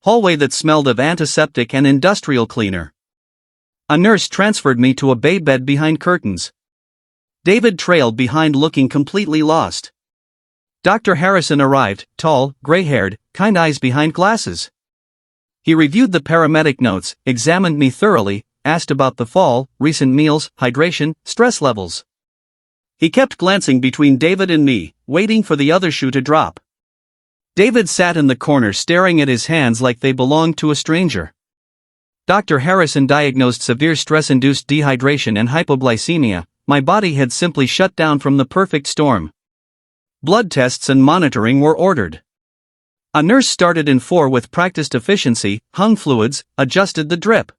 hallway that smelled of antiseptic and industrial cleaner. A nurse transferred me to a bay bed behind curtains. David trailed behind looking completely lost. Dr. Harrison arrived, tall, gray-haired, kind eyes behind glasses. He reviewed the paramedic notes, examined me thoroughly, asked about the fall, recent meals, hydration, stress levels. He kept glancing between David and me, waiting for the other shoe to drop. David sat in the corner staring at his hands like they belonged to a stranger. Dr. Harrison diagnosed severe stress-induced dehydration and hypoglycemia. My body had simply shut down from the perfect storm. Blood tests and monitoring were ordered. A nurse started in 4 with practiced efficiency, hung fluids, adjusted the drip.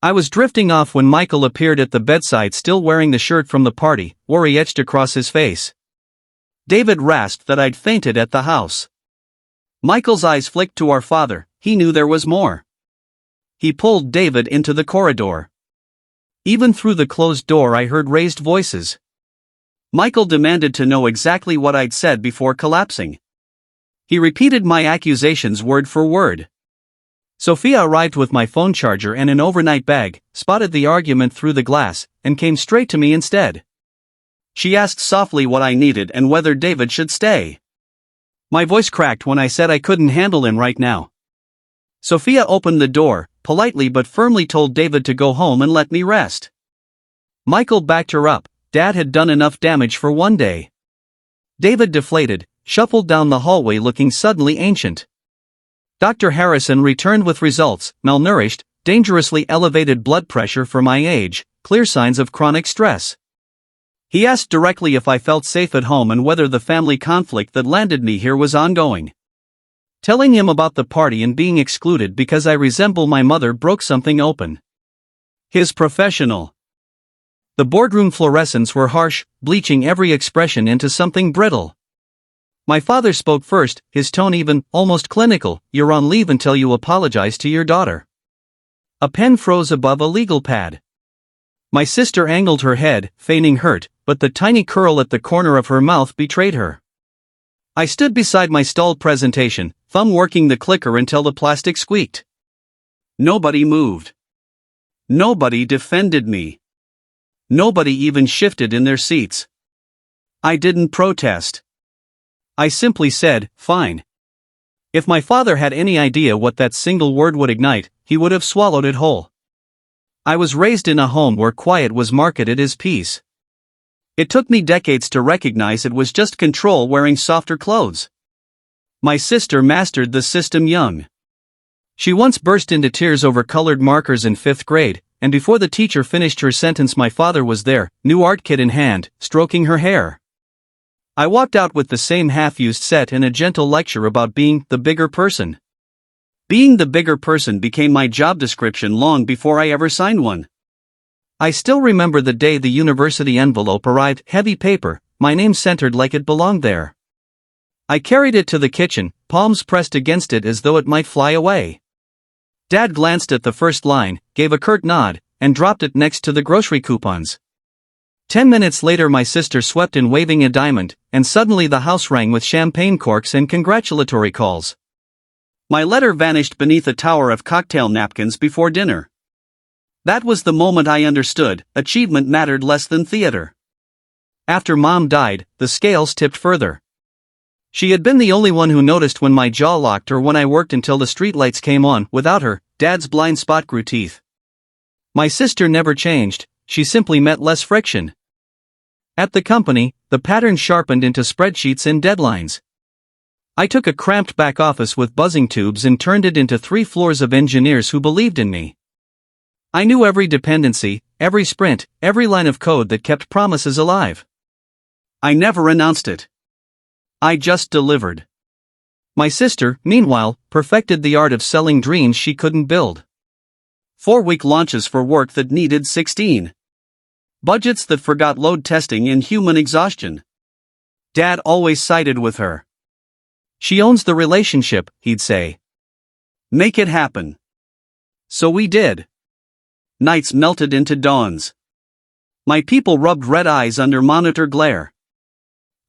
I was drifting off when Michael appeared at the bedside still wearing the shirt from the party, worry etched across his face. David rasped that I'd fainted at the house. Michael's eyes flicked to our father. He knew there was more. He pulled David into the corridor. Even through the closed door I heard raised voices. Michael demanded to know exactly what I'd said before collapsing. He repeated my accusations word for word. Sophia arrived with my phone charger and an overnight bag, spotted the argument through the glass, and came straight to me instead. She asked softly what I needed and whether David should stay. My voice cracked when I said I couldn't handle him right now. Sophia opened the door, politely but firmly told David to go home and let me rest. Michael backed her up. Dad had done enough damage for one day. David, deflated, shuffled down the hallway looking suddenly ancient. Dr. Harrison returned with results: malnourished, dangerously elevated blood pressure for my age, clear signs of chronic stress. He asked directly if I felt safe at home and whether the family conflict that landed me here was ongoing. Telling him about the party and being excluded because I resemble my mother broke something open. His professional. The boardroom fluorescents were harsh, bleaching every expression into something brittle. My father spoke first, his tone even, almost clinical: "You're on leave until you apologize to your daughter." A pen froze above a legal pad. My sister angled her head, feigning hurt, but the tiny curl at the corner of her mouth betrayed her. I stood beside my stalled presentation, thumb working the clicker until the plastic squeaked. Nobody moved. Nobody defended me. Nobody even shifted in their seats. I didn't protest. I simply said, "Fine." If my father had any idea what that single word would ignite, he would have swallowed it whole. I was raised in a home where quiet was marketed as peace. It took me decades to recognize it was just control wearing softer clothes. My sister mastered the system young. She once burst into tears over colored markers in 5th grade, and before the teacher finished her sentence my father was there, new art kit in hand, stroking her hair. I walked out with the same half-used set and a gentle lecture about being the bigger person. Being the bigger person became my job description long before I ever signed one. I still remember the day the university envelope arrived, heavy paper, my name centered like it belonged there. I carried it to the kitchen, palms pressed against it as though it might fly away. Dad glanced at the first line, gave a curt nod, and dropped it next to the grocery coupons. 10 minutes later my sister swept in waving a diamond, and suddenly the house rang with champagne corks and congratulatory calls. My letter vanished beneath a tower of cocktail napkins before dinner. That was the moment I understood, achievement mattered less than theater. After Mom died, the scales tipped further. She had been the only one who noticed when my jaw locked or when I worked until the streetlights came on. Without her, Dad's blind spot grew teeth. My sister never changed, she simply met less friction. At the company, the pattern sharpened into spreadsheets and deadlines. I took a cramped back office with buzzing tubes and turned it into 3 floors of engineers who believed in me. I knew every dependency, every sprint, every line of code that kept promises alive. I never announced it. I just delivered. My sister, meanwhile, perfected the art of selling dreams she couldn't build. 4-week launches for work that needed 16. Budgets that forgot load testing and human exhaustion. Dad always sided with her. "She owns the relationship," he'd say. "Make it happen." So we did. Nights melted into dawns. My people rubbed red eyes under monitor glare.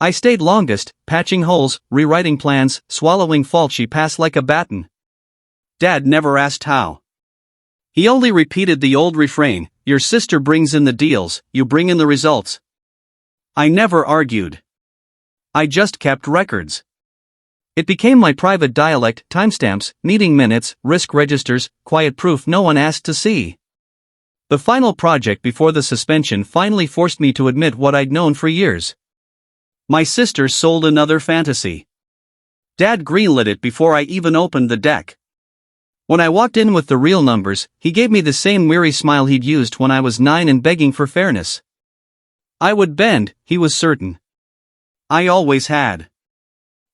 I stayed longest, patching holes, rewriting plans, swallowing fault she passed like a baton. Dad never asked how. He only repeated the old refrain, "Your sister brings in the deals, you bring in the results." I never argued. I just kept records. It became my private dialect, timestamps, meeting minutes, risk registers, quiet proof no one asked to see. The final project before the suspension finally forced me to admit what I'd known for years. My sister sold another fantasy. Dad greenlit it before I even opened the deck. When I walked in with the real numbers, he gave me the same weary smile he'd used when I was 9 and begging for fairness. I would bend, he was certain. I always had.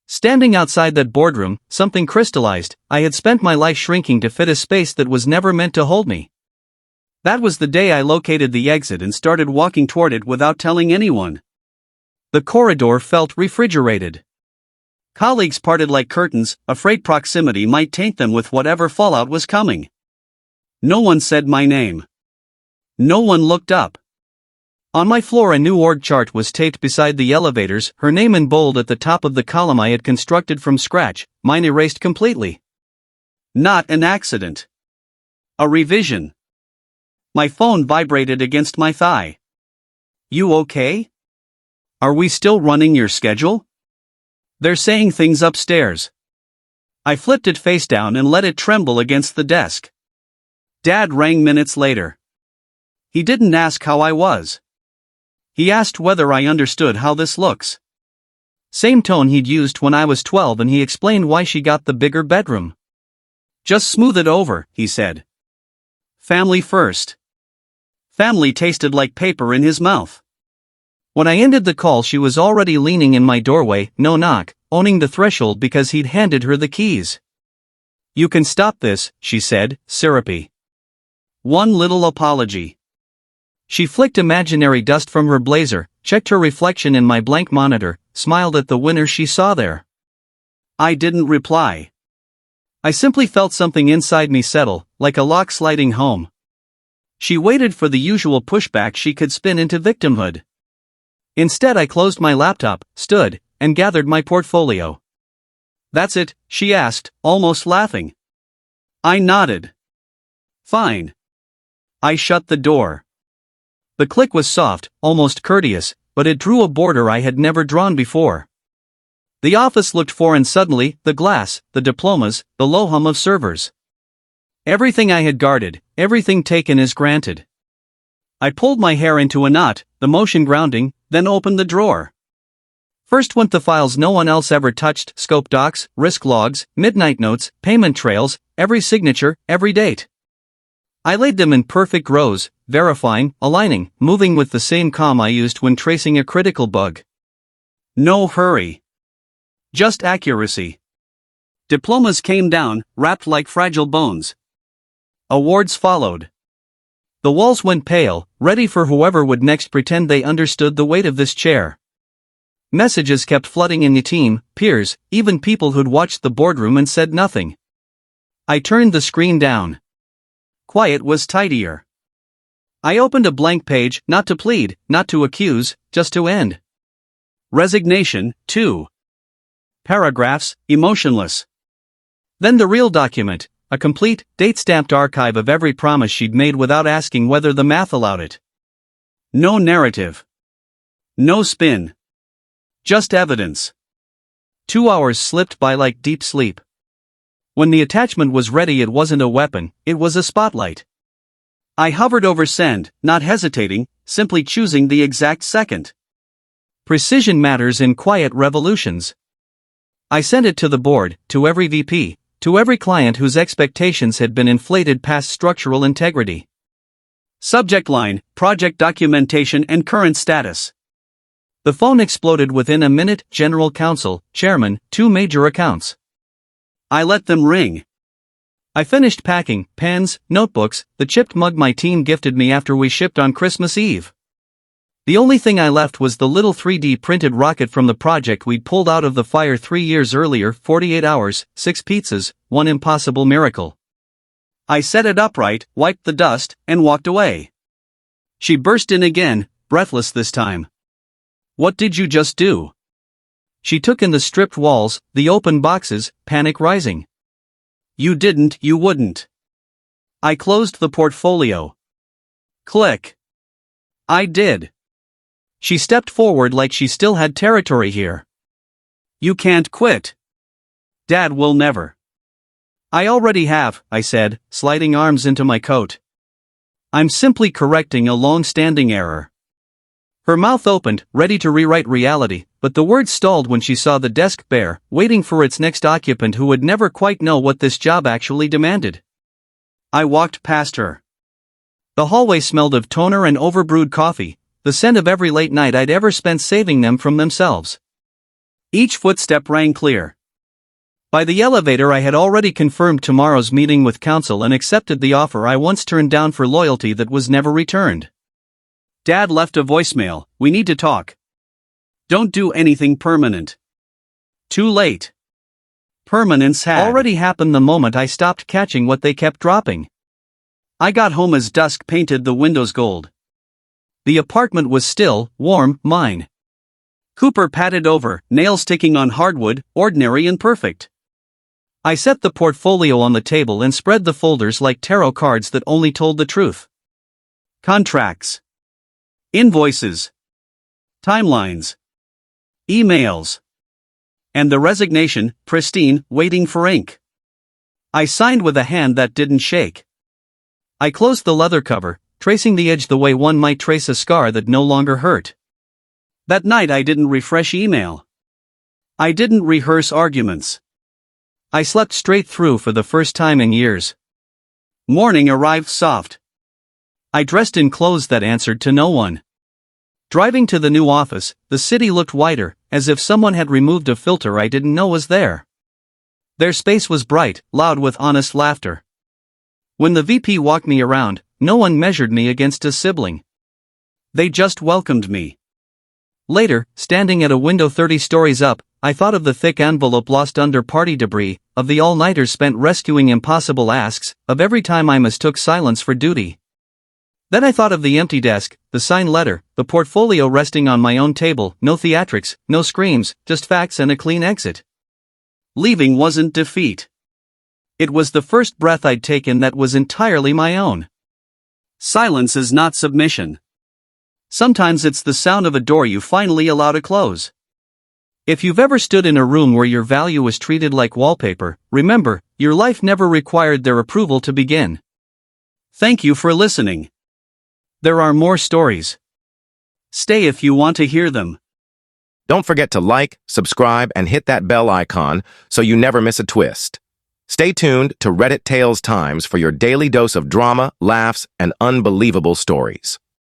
Standing outside that boardroom, something crystallized. I had spent my life shrinking to fit a space that was never meant to hold me. That was the day I located the exit and started walking toward it without telling anyone. The corridor felt refrigerated. Colleagues parted like curtains, afraid proximity might taint them with whatever fallout was coming. No one said my name. No one looked up. On my floor a new org chart was taped beside the elevators, her name in bold at the top of the column I had constructed from scratch, mine erased completely. Not an accident. A revision. My phone vibrated against my thigh. You okay? Are we still running your schedule? They're saying things upstairs. I flipped it face down and let it tremble against the desk. Dad rang minutes later. He didn't ask how I was. He asked whether I understood how this looks. Same tone he'd used when I was 12, and he explained why she got the bigger bedroom. Just smooth it over, he said. Family first. Family tasted like paper in his mouth. When I ended the call she was already leaning in my doorway, no knock, owning the threshold because he'd handed her the keys. You can stop this, she said, syrupy. One little apology. She flicked imaginary dust from her blazer, checked her reflection in my blank monitor, smiled at the winner she saw there. I didn't reply. I simply felt something inside me settle, like a lock sliding home. She waited for the usual pushback she could spin into victimhood. Instead I closed my laptop, stood, and gathered my portfolio. That's it, she asked, almost laughing. I nodded. Fine. I shut the door. The click was soft, almost courteous, but it drew a border I had never drawn before. The office looked foreign suddenly, the glass, the diplomas, the low hum of servers. Everything I had guarded, everything taken as granted. I pulled my hair into a knot, the motion grounding, then opened the drawer. First went the files no one else ever touched, scope docs, risk logs, midnight notes, payment trails, every signature, every date. I laid them in perfect rows, verifying, aligning, moving with the same calm I used when tracing a critical bug. No hurry. Just accuracy. Diplomas came down, wrapped like fragile bones. Awards followed. The walls went pale, ready for whoever would next pretend they understood the weight of this chair. Messages kept flooding in the team, peers, even people who'd watched the boardroom and said nothing. I turned the screen down. Quiet was tidier. I opened a blank page, not to plead, not to accuse, just to end. Resignation, 2. Paragraphs, emotionless. Then the real document. A complete, date-stamped archive of every promise she'd made without asking whether the math allowed it. No narrative. No spin. Just evidence. 2 hours slipped by like deep sleep. When the attachment was ready it wasn't a weapon, it was a spotlight. I hovered over send, not hesitating, simply choosing the exact second. Precision matters in quiet revolutions. I sent it to the board, to every VP, to every client whose expectations had been inflated past structural integrity. Subject line, project documentation and current status. The phone exploded within a minute, General Counsel, Chairman, 2 major accounts. I let them ring. I finished packing, pens, notebooks, the chipped mug my team gifted me after we shipped on Christmas Eve. The only thing I left was the little 3D printed rocket from the project we'd pulled out of the fire 3 years earlier, 48 hours, 6 pizzas, 1 impossible miracle. I set it upright, wiped the dust, and walked away. She burst in again, breathless this time. What did you just do? She took in the stripped walls, the open boxes, panic rising. You didn't, you wouldn't. I closed the portfolio. Click. I did. She stepped forward like she still had territory here. You can't quit. Dad will never. I already have, I said, sliding arms into my coat. I'm simply correcting a long-standing error. Her mouth opened, ready to rewrite reality, but the words stalled when she saw the desk bare, waiting for its next occupant who would never quite know what this job actually demanded. I walked past her. The hallway smelled of toner and overbrewed coffee, the scent of every late night I'd ever spent saving them from themselves. Each footstep rang clear. By the elevator I had already confirmed tomorrow's meeting with counsel and accepted the offer I once turned down for loyalty that was never returned. Dad left a voicemail, we need to talk. Don't do anything permanent. Too late. Permanence had already happened the moment I stopped catching what they kept dropping. I got home as dusk painted the windows gold. The apartment was still, warm, mine. Cooper patted over, nails sticking on hardwood, ordinary and perfect. I set the portfolio on the table and spread the folders like tarot cards that only told the truth. Contracts. Invoices. Timelines. Emails. And the resignation, pristine, waiting for ink. I signed with a hand that didn't shake. I closed the leather cover, tracing the edge the way one might trace a scar that no longer hurt. That night I didn't refresh email. I didn't rehearse arguments. I slept straight through for the first time in years. Morning arrived soft. I dressed in clothes that answered to no one. Driving to the new office, the city looked wider, as if someone had removed a filter I didn't know was there. Their space was bright, loud with honest laughter. When the VP walked me around, no one measured me against a sibling. They just welcomed me. Later, standing at a window 30 stories up, I thought of the thick envelope lost under party debris, of the all-nighters spent rescuing impossible asks, of every time I mistook silence for duty. Then I thought of the empty desk, the signed letter, the portfolio resting on my own table, no theatrics, no screams, just facts and a clean exit. Leaving wasn't defeat. It was the first breath I'd taken that was entirely my own. Silence is not submission. Sometimes it's the sound of a door you finally allow to close. If you've ever stood in a room where your value was treated like wallpaper, remember, your life never required their approval to begin. Thank you for listening. There are more stories. Stay if you want to hear them. Don't forget to like, subscribe, and hit that bell icon so you never miss a twist. Stay tuned to Reddit Tales Times for your daily dose of drama, laughs, and unbelievable stories.